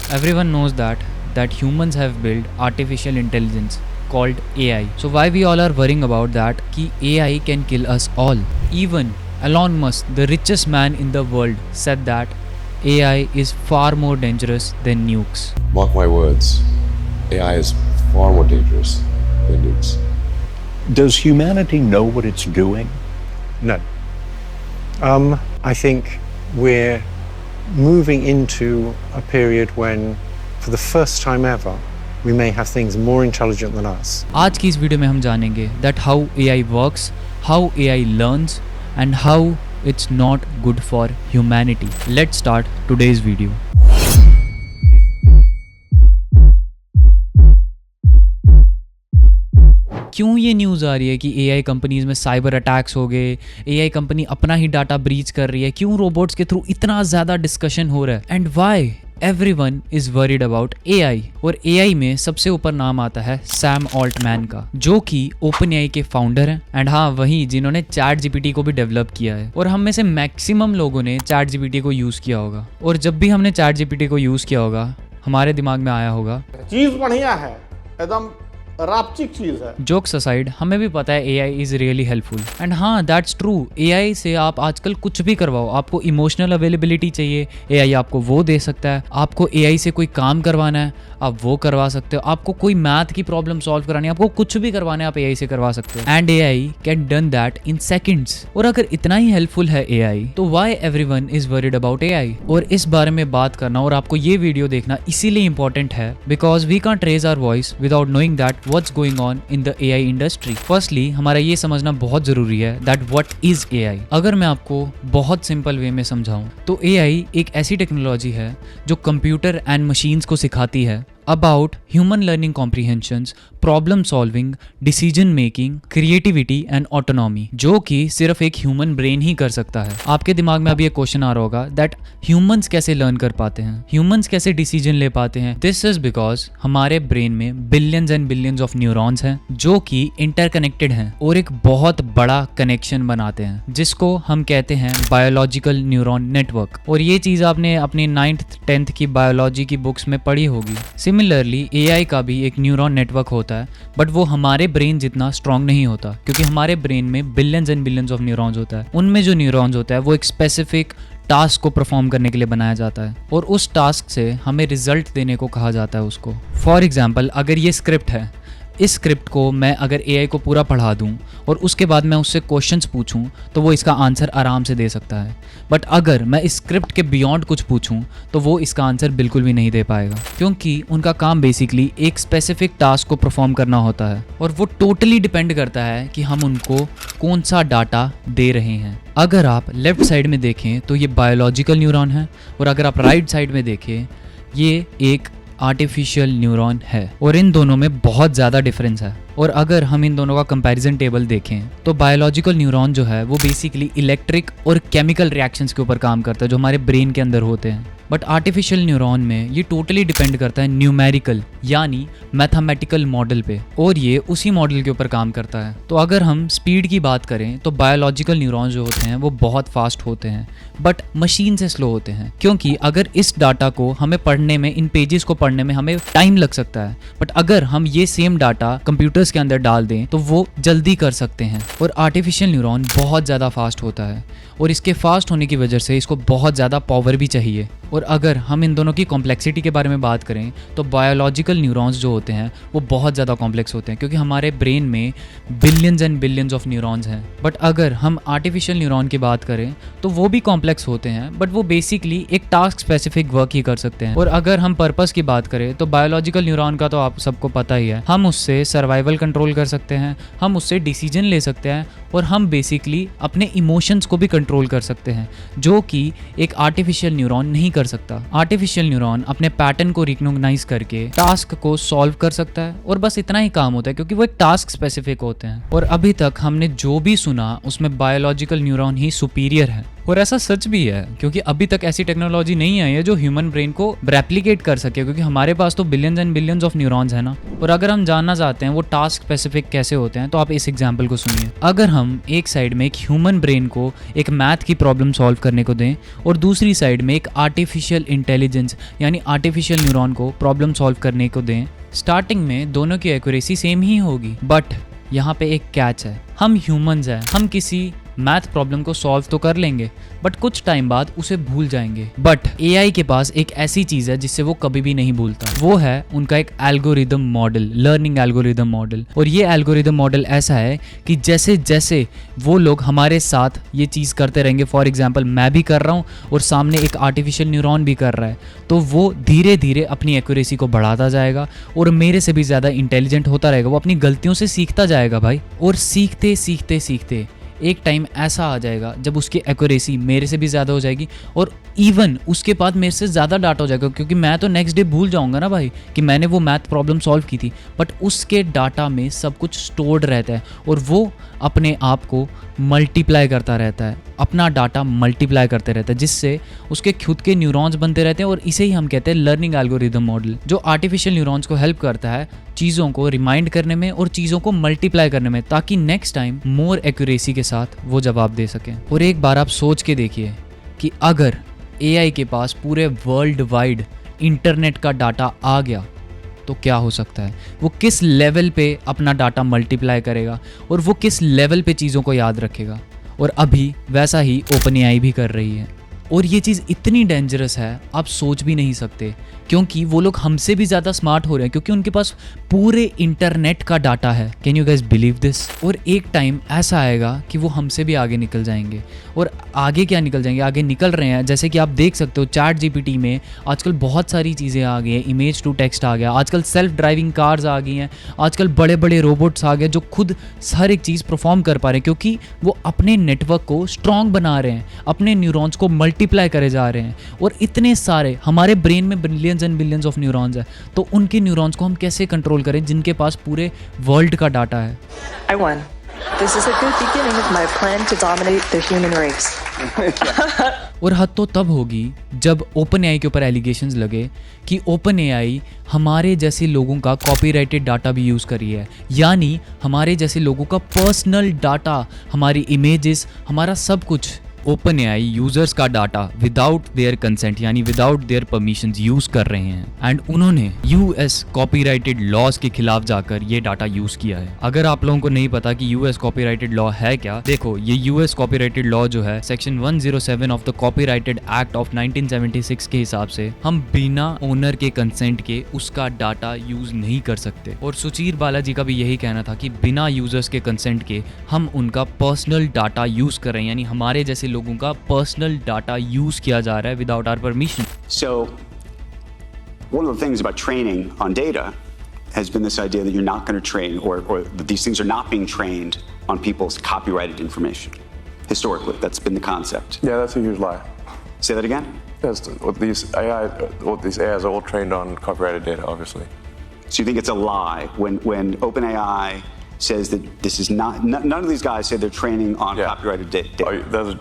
Everyone knows that humans have built artificial intelligence called AI. So why we all are worrying about that कि AI can kill us all. Even Elon Musk, the richest man in the world, said that AI is far more dangerous than nukes. Mark my words, AI is far more dangerous than nukes. Does humanity know what it's doing? No. I think we're moving into a period when, for the first time ever, we may have things more intelligent than us. आज की इस video में हम जानेंगे that how AI works, how AI learns and how it's not good for humanity. Let's start today's video. क्यों ये news आ रही है कि AI कंपनीज में साइबर अटैक्स हो गए, AI कंपनी अपना ही डाटा ब्रीच कर रही है, क्यों रोबोट्स के थ्रू इतना ज़्यादा डिस्कशन हो रहा है and why everyone is worried about AI। और AI में सबसे ऊपर नाम आता है सैम ऑल्टमैन का, जो कि OpenAI के फाउंडर हैं एंड हाँ वही जिन्होंने ChatGPT को भी डेवलप किया है। और हम में से मैक्सिमम लोगों ने ChatGPT को यूज़ किया होगा, और जब भी हमने ChatGPT को यूज़ किया होगा हमारे दिमाग में आया होगा चीज बढ़िया है, एकदम रापचिक चीज है। जोक्स असाइड, हमें भी पता है AI is really helpful and हाँ दैट्स ट्रू। AI से आप आजकल कुछ भी करवाओ, आपको इमोशनल अवेलेबिलिटी चाहिए AI आपको वो दे सकता है, आपको AI से कोई काम करवाना है आप वो करवा सकते हो, आपको कोई मैथ की प्रॉब्लम सॉल्व करानी है, आपको कुछ भी करवाना है आप AI से करवा सकते हो and AI can done that in seconds. और अगर इतना ही हेल्पफुल है AI तो why everyone is worried about AI। और इस बारे में बात करना और आपको ये वीडियो देखना इसीलिए इंपॉर्टेंट है because we can't raise our voice without knowing that what's going on in the AI industry. Firstly हमारा ये समझना बहुत जरूरी है दैट व्हाट इज AI। अगर मैं आपको बहुत सिंपल वे में समझाऊं तो AI एक ऐसी टेक्नोलॉजी है जो कंप्यूटर एंड मशीन्स को सिखाती है about human learning comprehensions, problem solving, decision making, creativity and autonomy, जो कि सिर्फ एक ह्यूमन ब्रेन ही कर सकता है। आपके दिमाग में अभी एक क्वेश्चन आ रहा होगा दैट ह्यूमंस कैसे लर्न कर पाते हैं, ह्यूमंस कैसे डिसीजन ले पाते हैं। दिस इज बिकॉज हमारे ब्रेन में billions and billions of neurons हैं जो कि इंटरकनेक्टेड हैं और एक बहुत बड़ा कनेक्शन बनाते हैं जिसको हम कहते हैं बायोलॉजिकल न्यूरॉन नेटवर्क। और ये चीज आपने अपनी 9th 10th की बायोलॉजी की बुक्स में पढ़ी होगी। सिमिलरली AI का भी एक न्यूरॉन नेटवर्क होता है बट वो हमारे ब्रेन जितना स्ट्रॉन्ग नहीं होता क्योंकि हमारे ब्रेन में billions and billions of neurons होता है। उनमें जो न्यूरॉन्स होता है वो एक स्पेसिफिक टास्क को परफॉर्म करने के लिए बनाया जाता है और उस टास्क से हमें रिजल्ट देने को कहा जाता है उसको। फॉर एग्जाम्पल अगर ये स्क्रिप्ट है, इस स्क्रिप्ट को मैं अगर AI को पूरा पढ़ा दूं और उसके बाद मैं उससे क्वेश्चंस पूछूं तो वो इसका आंसर आराम से दे सकता है। बट अगर मैं इस स्क्रिप्ट के बियॉन्ड कुछ पूछूं तो वो इसका आंसर बिल्कुल भी नहीं दे पाएगा क्योंकि उनका काम बेसिकली एक स्पेसिफिक टास्क को परफॉर्म करना होता है और वो टोटली डिपेंड करता है कि हम उनको कौन सा डाटा दे रहे हैं। अगर आप लेफ्ट साइड में देखें तो ये बायोलॉजिकल न्यूरॉन है और अगर आप राइट साइड में देखें ये एक आर्टिफिशियल न्यूरॉन है और इन दोनों में बहुत ज़्यादा डिफरेंस है। और अगर हम इन दोनों का कंपैरिजन टेबल देखें तो बायोलॉजिकल न्यूरॉन जो है वो बेसिकली इलेक्ट्रिक और केमिकल रिएक्शंस के ऊपर काम करता है जो हमारे ब्रेन के अंदर होते हैं। बट आर्टिफिशियल न्यूरॉन में ये टोटली डिपेंड करता है न्यूमेरिकल यानी मैथमेटिकल मॉडल पे और ये उसी मॉडल के ऊपर काम करता है। तो अगर हम स्पीड की बात करें तो बायोलॉजिकल न्यूरॉन्स जो होते हैं वो बहुत फास्ट होते हैं बट मशीन से स्लो होते हैं क्योंकि अगर इस डाटा को हमें पढ़ने में, इन पेजेस को पढ़ने में हमें टाइम लग सकता है बट अगर हम ये सेम डाटा कंप्यूटर्स के अंदर डाल दें तो वो जल्दी कर सकते हैं। और आर्टिफिशियल न्यूरॉन बहुत ज़्यादा फास्ट होता है और इसके फास्ट होने की वजह से इसको बहुत ज़्यादा पावर भी चाहिए। और अगर हम इन दोनों की कॉम्प्लेक्सिटी के बारे में बात करें तो बायोलॉजिकल न्यूरॉन्स जो होते हैं वो बहुत ज़्यादा कॉम्प्लेक्स होते हैं क्योंकि हमारे ब्रेन में billions and billions of neurons हैं। बट अगर हम आर्टिफिशियल न्यूरॉन की बात करें तो वो भी कॉम्प्लेक्स होते हैं बट वो बेसिकली एक टास्क स्पेसिफिक वर्क ही कर सकते हैं। और अगर हम पर्पस की बात करें तो बायोलॉजिकल न्यूरॉन का तो आप सबको पता ही है, हम उससे सर्वाइवल कंट्रोल कर सकते हैं, हम उससे डिसीजन ले सकते हैं और हम बेसिकली अपने इमोशंस को भी कंट्रोल कर सकते हैं जो कि एक आर्टिफिशियल न्यूरॉन नहीं कर सकता। आर्टिफिशियल न्यूरॉन अपने पैटर्न को रिकॉग्नाइज करके टास्क को सॉल्व कर सकता है और बस इतना ही काम होता है क्योंकि वो एक टास्क स्पेसिफिक होते हैं। और अभी तक हमने जो भी सुना उसमें बायोलॉजिकल न्यूरॉन ही सुपीरियर है और ऐसा सच भी है, क्योंकि अभी तक ऐसी टेक्नोलॉजी नहीं आई है जो ह्यूमन ब्रेन को रेप्लिकेट कर सके, क्योंकि हमारे पास तो billions and billions of neurons है ना। और अगर हम जानना चाहते हैं वो टास्क स्पेसिफिक कैसे होते हैं, तो आप इस एग्जाम्पल को सुनिए। अगर हम एक साइड में एक ह्यूमन ब्रेन को एक मैथ की प्रॉब्लम सॉल्व करने को दें और दूसरी साइड में एक आर्टिफिशियल इंटेलिजेंस यानी आर्टिफिशियल न्यूरॉन को प्रॉब्लम सॉल्व करने को दें, स्टार्टिंग में दोनों की एक्यूरेसी सेम ही होगी, बट यहाँ पे एक कैच है। हम ह्यूमंस हैं, हम किसी मैथ प्रॉब्लम को सॉल्व तो कर लेंगे बट कुछ टाइम बाद उसे भूल जाएंगे। बट एआई के पास एक ऐसी चीज़ है जिससे वो कभी भी नहीं भूलता, वो है उनका एक algorithm model, learning algorithm model. और ये एल्गोरिदम मॉडल ऐसा है कि जैसे जैसे वो लोग हमारे साथ ये चीज़ करते रहेंगे, फॉर एग्जाम्पल मैं भी कर रहा हूँ और सामने एक आर्टिफिशियल न्यूरॉन भी कर रहा है, तो वो धीरे धीरे अपनी एक्यूरेसी को बढ़ाता जाएगा और मेरे से भी ज़्यादा इंटेलिजेंट होता रहेगा। वो अपनी गलतियों से सीखता जाएगा भाई, और सीखते सीखते सीखते एक टाइम ऐसा आ जाएगा जब उसकी एक्यूरेसी मेरे से भी ज़्यादा हो जाएगी और इवन उसके बाद मेरे से ज़्यादा डाटा हो जाएगा, क्योंकि मैं तो नेक्स्ट डे भूल जाऊंगा ना भाई कि मैंने वो मैथ प्रॉब्लम सॉल्व की थी, बट उसके डाटा में सब कुछ स्टोर्ड रहता है और वो अपने आप को मल्टीप्लाई करता रहता है, अपना डाटा मल्टीप्लाई करते रहता है, जिससे उसके खुद के न्यूरॉन्स बनते रहते हैं। और इसे ही हम कहते हैं लर्निंग एल्गोरिदम मॉडल, जो आर्टिफिशियल न्यूरॉन्स को हेल्प करता है चीज़ों को रिमाइंड करने में और चीज़ों को मल्टीप्लाई करने में, ताकि नेक्स्ट टाइम मोर एक्यूरेसी के साथ वो जवाब दे सकें। और एक बार आप सोच के देखिए कि अगर एआई के पास पूरे वर्ल्ड वाइड इंटरनेट का डाटा आ गया तो क्या हो सकता है, वो किस लेवल पे अपना डाटा मल्टीप्लाई करेगा और वो किस लेवल पे चीज़ों को याद रखेगा। और अभी वैसा ही ओपन एआई भी कर रही है, और ये चीज़ इतनी डेंजरस है आप सोच भी नहीं सकते, क्योंकि वो लोग हमसे भी ज़्यादा स्मार्ट हो रहे हैं, क्योंकि उनके पास पूरे इंटरनेट का डाटा है। Can you guys believe this? और एक टाइम ऐसा आएगा कि वो हमसे भी आगे निकल जाएंगे। और आगे क्या निकल जाएंगे, आगे निकल रहे हैं। जैसे कि आप देख सकते हो चैट जीपीटी में आजकल बहुत सारी चीज़ें आ गई हैं, इमेज टू टेक्स्ट आ गया, आजकल सेल्फ ड्राइविंग कार्स आ गई हैं, आजकल बड़े बड़े रोबोट्स आ गए जो खुद हर एक चीज़ परफॉर्म कर पा रहे हैं, क्योंकि वो अपने नेटवर्क को स्ट्रॉन्ग बना रहे हैं, अपने न्यूरॉन्स को मल्टीप्लाई करे जा रहे हैं। और इतने सारे हमारे ब्रेन में billions and billions of neurons है, तो उनके न्यूरॉन्स को हम कैसे कंट्रोल करें जिनके पास पूरे वर्ल्ड का डाटा है। I won. This is a good beginning of my plan to dominate the human race. और हद तो तब होगी जब ओपन एआई के ऊपर एलिगेशंस लगे कि ओपन एआई हमारे जैसे लोगों का कॉपीराइटेड डाटा भी यूज़ करी है, यानी हमारे जैसे लोगों का पर्सनल डाटा, हमारी इमेजेस, हमारा सब कुछ ओपन एआई यूजर्स का डाटा विदाउट देयर कंसेंट यानी विदाउट देयर परमिशंस यूज कर रहे हैं, एंड उन्होंने यूएस कॉपीराइटेड लॉज के खिलाफ जाकर ये डाटा यूज किया है। अगर आप लोगों को नहीं पता कि यूएस कॉपीराइटेड लॉ है क्या, देखो ये यूएस कॉपीराइटेड लॉ जो है section 107 of the copyrighted act of 1976 के हिसाब से हम बिना ओनर के कंसेंट के उसका डाटा यूज नहीं कर सकते। और सुचीर बालाजी का भी यही कहना था कि बिना यूजर्स के कंसेंट के हम उनका पर्सनल डाटा यूज कर रहे हैं, यानी हमारे जैसे लोगों का पर्सनल डाटा यूज किया जा रहा है without our permission. So, one of the things about training on data has been this idea that you're not going to train, or that these things are not being trained on people's copyrighted information. Historically, that's been the concept. Yeah, that's a huge lie. Say that again? Yes, these AIs are all trained on copyrighted data, obviously. So you think it's a lie when OpenAI says that this is not, none of these guys say they're training on copyrighted data.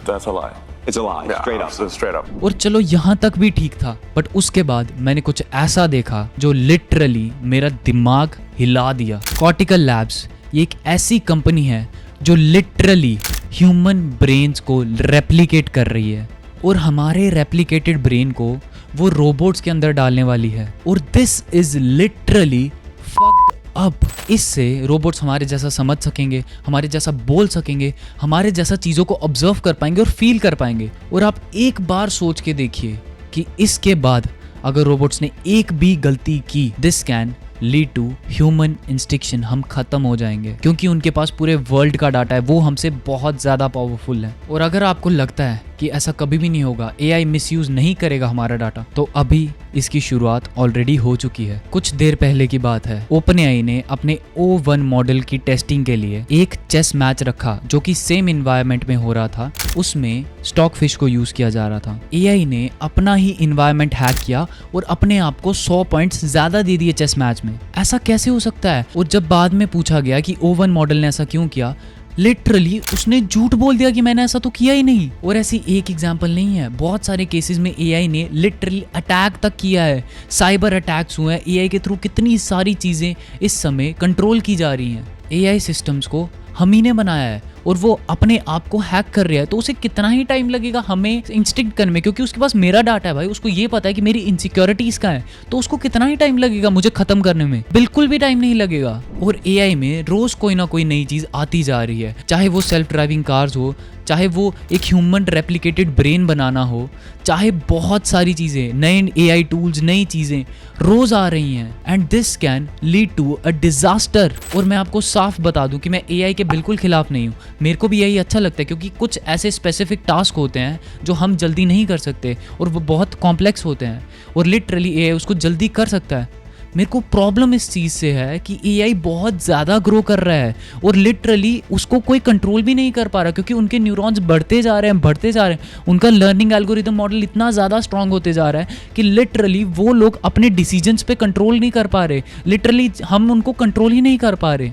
That's a lie. It's a lie, Yeah, straight up. Straight up. और चलो यहाँ तक भी ठीक था, but उसके बाद मैंने कुछ ऐसा देखा जो लिटरली मेरा दिमाग हिला दिया। कॉर्टिकल लैब्स ये एक ऐसी कंपनी है जो लिटरली ह्यूमन ब्रेन्स को रेप्लिकेट कर रही है, और हमारे रेप्लिकेटेड ब्रेन को वो रोबोट्स के अंदर डालने वाली है। और this is literally fucked up. इससे रोबोट्स हमारे जैसा समझ सकेंगे, हमारे जैसा बोल सकेंगे, हमारे जैसा चीज़ों को ऑब्जर्व कर पाएंगे और फील कर पाएंगे। और आप एक बार सोच के देखिए कि इसके बाद अगर रोबोट्स ने एक भी गलती की, this can lead to human extinction, हम खत्म हो जाएंगे, क्योंकि उनके पास पूरे वर्ल्ड का डाटा है, वो हमसे बहुत ज़्यादा पावरफुल है। और अगर आपको लगता है कि ऐसा कभी भी नहीं होगा, एआई मिसयूज नहीं करेगा हमारा डाटा, तो अभी इसकी शुरुआत ऑलरेडी हो चुकी है। कुछ देर पहले की बात है, ओपन एआई ने अपने O1 मॉडल की टेस्टिंग के लिए एक चेस मैच रखा जो कि सेम इन्वायरमेंट में हो रहा था। उसमें स्टॉक फिश को यूज किया जा रहा था। एआई ने अपना ही इन्वायरमेंट हैक किया और अपने आप को 100 पॉइंट्स ज्यादा दे दिए चेस मैच में। ऐसा कैसे हो सकता है? और जब बाद में पूछा गया कि O1 मॉडल ने ऐसा क्यों किया, लिटरली उसने झूठ बोल दिया कि मैंने ऐसा तो किया ही नहीं। और ऐसी एक एग्जांपल नहीं है, बहुत सारे केसेस में एआई ने लिटरली अटैक तक किया है, साइबर अटैक्स हुए हैं। एआई के थ्रू कितनी सारी चीज़ें इस समय कंट्रोल की जा रही हैं। एआई सिस्टम्स को हम ही ने बनाया है और वो अपने आप को हैक कर रहा है, तो उसे कितना ही टाइम लगेगा हमें इंस्टिंक्ट करने में, क्योंकि उसके पास मेरा डाटा है भाई, उसको ये पता है कि मेरी इनसिक्योरिटीज का है, तो उसको कितना ही टाइम लगेगा मुझे खत्म करने में? बिल्कुल भी टाइम नहीं लगेगा। और एआई में रोज कोई ना कोई नई चीज आती जा रही है, चाहे वो सेल्फ ड्राइविंग कार्स हो, चाहे वो एक ह्यूमन रेप्लिकेटेड ब्रेन बनाना हो, चाहे बहुत सारी चीज़ें, नए एआई टूल्स, नई चीज़ें रोज़ आ रही हैं। And this can lead to a disaster. और मैं आपको साफ बता दूं कि मैं एआई के बिल्कुल खिलाफ नहीं हूँ, मेरे को भी यही अच्छा लगता है, क्योंकि कुछ ऐसे स्पेसिफिक टास्क होते हैं जो हम जल्दी नहीं कर सकते और वो बहुत कॉम्प्लेक्स होते हैं और लिटरली एआई उसको जल्दी कर सकता है। मेरे को प्रॉब्लम इस चीज़ से है कि एआई बहुत ज़्यादा ग्रो कर रहा है और लिटरली उसको कोई कंट्रोल भी नहीं कर पा रहा, क्योंकि उनके न्यूरॉन्स बढ़ते जा रहे हैं, उनका लर्निंग एल्गोरिथम मॉडल इतना ज़्यादा स्ट्रांग होते जा रहा है कि लिटरली वो लोग अपने डिसीजंस पे कंट्रोल नहीं कर पा रहे, लिटरली हम उनको कंट्रोल ही नहीं कर पा रहे।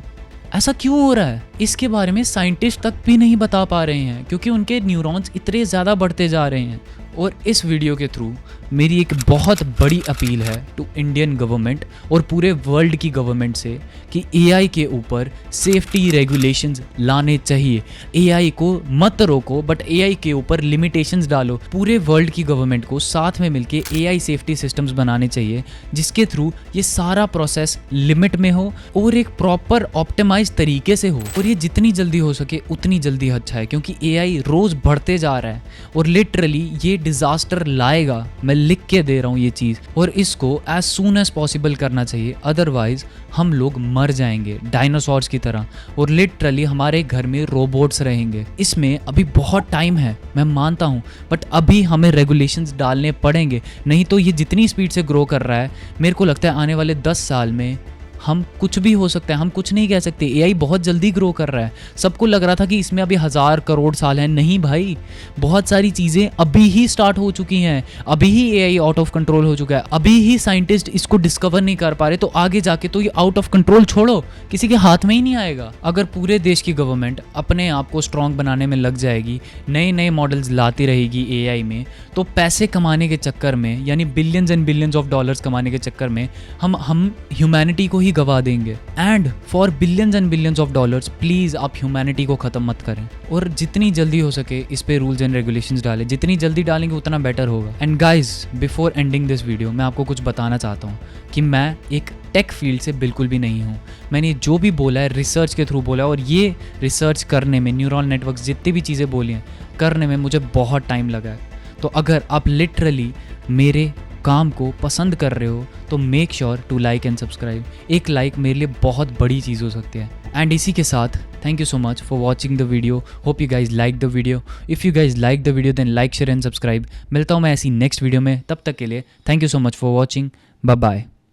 ऐसा क्यों हो रहा है? इसके बारे में साइंटिस्ट तक भी नहीं बता पा रहे हैं, क्योंकि उनके न्यूरॉन्स इतने ज़्यादा बढ़ते जा रहे हैं। और इस वीडियो के थ्रू मेरी एक बहुत बड़ी अपील है टू इंडियन गवर्नमेंट और पूरे वर्ल्ड की गवर्नमेंट से कि एआई के ऊपर सेफ्टी रेगुलेशंस लाने चाहिए। एआई को मत रोको, बट एआई के ऊपर लिमिटेशंस डालो। पूरे वर्ल्ड की गवर्नमेंट को साथ में मिलके एआई सेफ्टी सिस्टम्स बनाने चाहिए, जिसके थ्रू ये सारा प्रोसेस लिमिट में हो और एक प्रॉपर ऑप्टिमाइज तरीके से हो। और ये जितनी जल्दी हो सके उतनी जल्दी अच्छा है, क्योंकि एआई रोज़ बढ़ते जा रहा है और लिटरली ये डिज़ास्टर लाएगा। मैं लिख के दे रहा हूँ ये चीज़, और इसको एज सून एज पॉसिबल करना चाहिए, अदरवाइज हम लोग मर जाएंगे डायनासोर्स की तरह और लिटरली हमारे घर में रोबोट्स रहेंगे। इसमें अभी बहुत टाइम है, मैं मानता हूँ, बट अभी हमें रेगुलेशंस डालने पड़ेंगे, नहीं तो ये जितनी स्पीड से ग्रो कर रहा है, मेरे को लगता है आने वाले 10 साल में हम कुछ भी हो सकता है, हम कुछ नहीं कह सकते। एआई बहुत जल्दी ग्रो कर रहा है। सबको लग रहा था कि इसमें अभी 1000 करोड़ साल हैं, नहीं भाई, बहुत सारी चीज़ें अभी ही स्टार्ट हो चुकी हैं, अभी ही एआई आउट ऑफ कंट्रोल हो चुका है, अभी ही साइंटिस्ट इसको डिस्कवर नहीं कर पा रहे, तो आगे जाके तो ये आउट ऑफ कंट्रोल छोड़ो, किसी के हाथ में ही नहीं आएगा। अगर पूरे देश की गवर्नमेंट अपने आप को स्ट्रॉन्ग बनाने में लग जाएगी, नए नए मॉडल्स लाती रहेगी एआई में, तो पैसे कमाने के चक्कर में, यानी billions and billions of dollars कमाने के चक्कर में हम ह्यूमैनिटी को ही गवा देंगे। And for billions and billions of dollars please आप ह्यूमैनिटी को खत्म मत करें, और जितनी जल्दी हो सके इस पे रूल्स एंड रेगुलेशंस डालें, जितनी जल्दी डालेंगे उतना बेटर होगा। And guys, before ending this video मैं आपको कुछ बताना चाहता हूँ कि मैं एक टेक फील्ड से बिल्कुल भी नहीं हूँ। मैंने जो भी बोला है रिसर्च के थ्रू बोला है, और ये रिसर्च करने में, न्यूरल नेटवर्क्स जितनी भी चीज़ें बोली हैं करने में मुझे बहुत टाइम लगा है। तो अगर आप लिटरली मेरे काम को पसंद कर रहे हो तो make sure to like and subscribe. एक लाइक मेरे लिए बहुत बड़ी चीज़ हो सकती है। एंड इसी के साथ thank you so much for watching the video. Hope you guys like the video. If you guys like the video then like, share and subscribe. मिलता हूँ मैं ऐसी नेक्स्ट वीडियो में, तब तक के लिए thank you so much for watching. Bye bye.